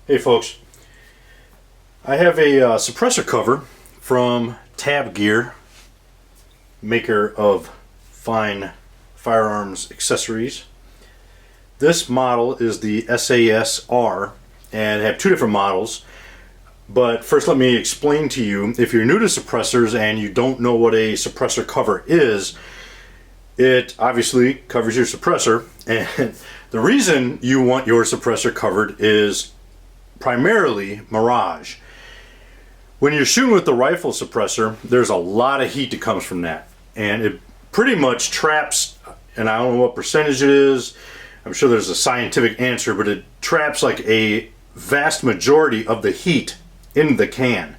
Hey folks, I have a suppressor cover from t.a.b Gear, maker of fine firearms accessories. This model is the SAS-R, and I have two different models. But first let me explain to you, if you're new to suppressors and you don't know what a suppressor cover is, it obviously covers your suppressor, and the reason you want your suppressor covered is primarily mirage. When you're shooting with the rifle suppressor, there's a lot of heat that comes from that, and it pretty much traps, and I don't know what percentage it is, I'm sure there's a scientific answer, but it traps like a vast majority of the heat in the can.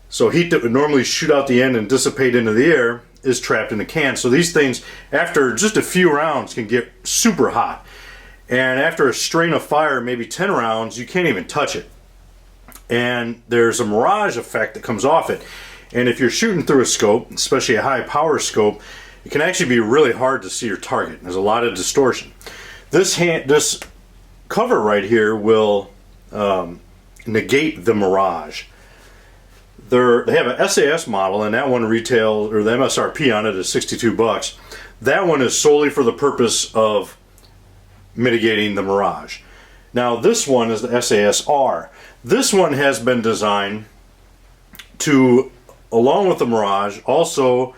So heat that would normally shoot out the end and dissipate into the air is trapped in the can. So these things, after just a few rounds, can get super hot. And after a strain of fire, maybe 10 rounds, you can't even touch it. And there's a mirage effect that comes off it. And if you're shooting through a scope, especially a high power scope, it can actually be really hard to see your target. There's a lot of distortion. This cover right here will negate the mirage. They have a SAS model, and that one retails, or the MSRP on it is $62. That one is solely for the purpose of mitigating the mirage. Now this one is the SAS-R. This one has been designed to, along with the mirage, also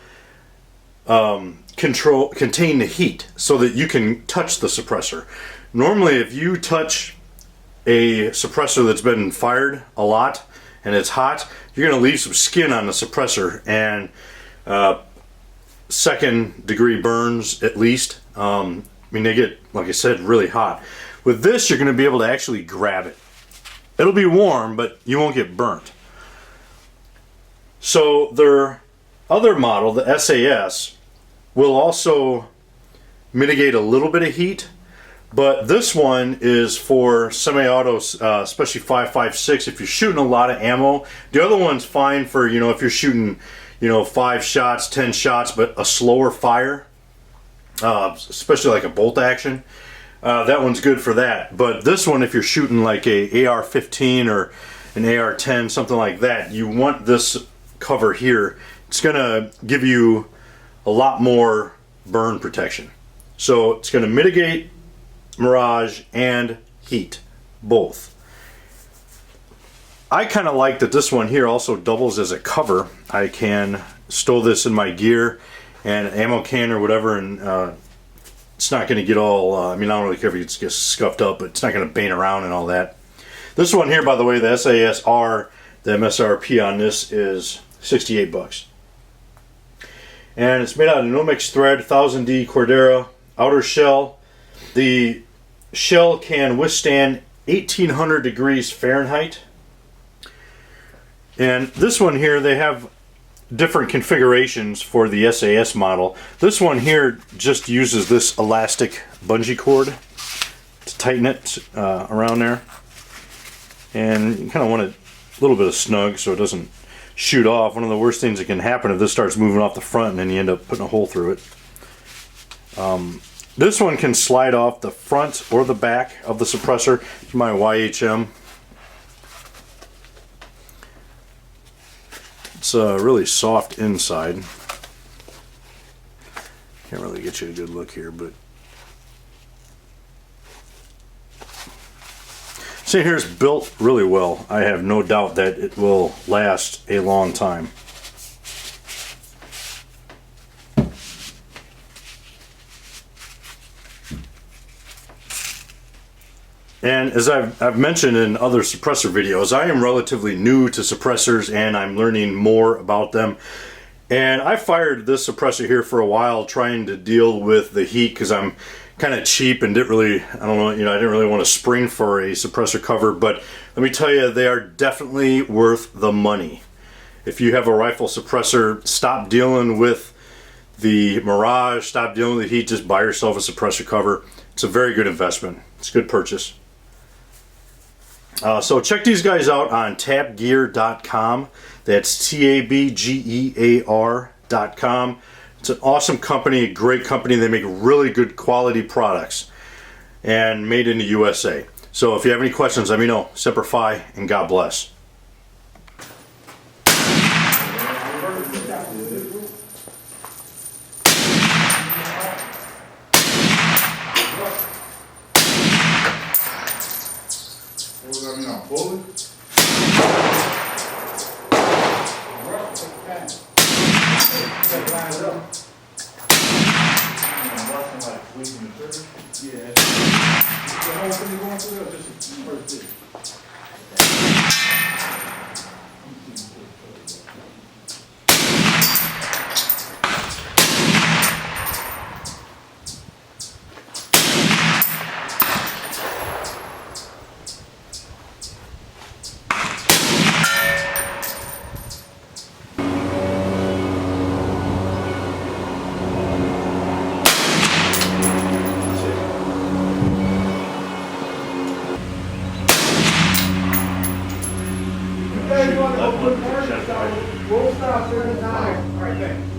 contain the heat so that you can touch the suppressor. Normally if you touch a suppressor that's been fired a lot and it's hot, you're going to leave some skin on the suppressor and second degree burns at least. I mean, they get, like I said, really hot. With this, you're going to be able to actually grab it. It'll be warm, but you won't get burnt. So their other model, the SAS, will also mitigate a little bit of heat, but this one is for semi-autos, especially 5.56. If you're shooting a lot of ammo, the other one's fine for, if you're shooting, 5 shots, 10 shots, but a slower fire. Especially like a bolt action, that one's good for that. But this one, if you're shooting like a AR-15 or an AR-10, something like that, you want this cover here. It's gonna give you a lot more burn protection. So it's gonna mitigate mirage and heat, both. I kind of like that this one here also doubles as a cover. I can stow this in my gear and an ammo can or whatever, and it's not going to get all, I don't really care if it gets scuffed up, but it's not going to bang around and all that. This one here, by the way, the SAS-R, the MSRP on this is $68. And it's made out of no-mix thread, 1000D Cordura outer shell. The shell can withstand 1800 degrees Fahrenheit. And this one here, they have different configurations for the SAS model. This one here just uses this elastic bungee cord to tighten it around there, and you kind of want it a little bit of snug so it doesn't shoot off. One of the worst things that can happen if this starts moving off the front and then you end up putting a hole through it. This one can slide off the front or the back of the suppressor. It's my YHM. It's really soft inside. Can't really get you a good look here, but see, here's built really well. I have no doubt that it will last a long time. And as I've mentioned in other suppressor videos, I am relatively new to suppressors and I'm learning more about them. And I fired this suppressor here for a while trying to deal with the heat because I'm kind of cheap and didn't really, I didn't really want to spring for a suppressor cover. But let me tell you, they are definitely worth the money. If you have a rifle suppressor, stop dealing with the mirage, stop dealing with the heat, just buy yourself a suppressor cover. It's a very good investment. It's a good purchase. So check these guys out on tabgear.com. That's TABGEAR.com. It's an awesome company, a great company. They make really good quality products and made in the USA. So if you have any questions, let me know. Semper Fi, and God bless. Yeah. The whole thing going through or just the first bit? Hey, you want to go put the first? We'll stop 39. All right, thanks.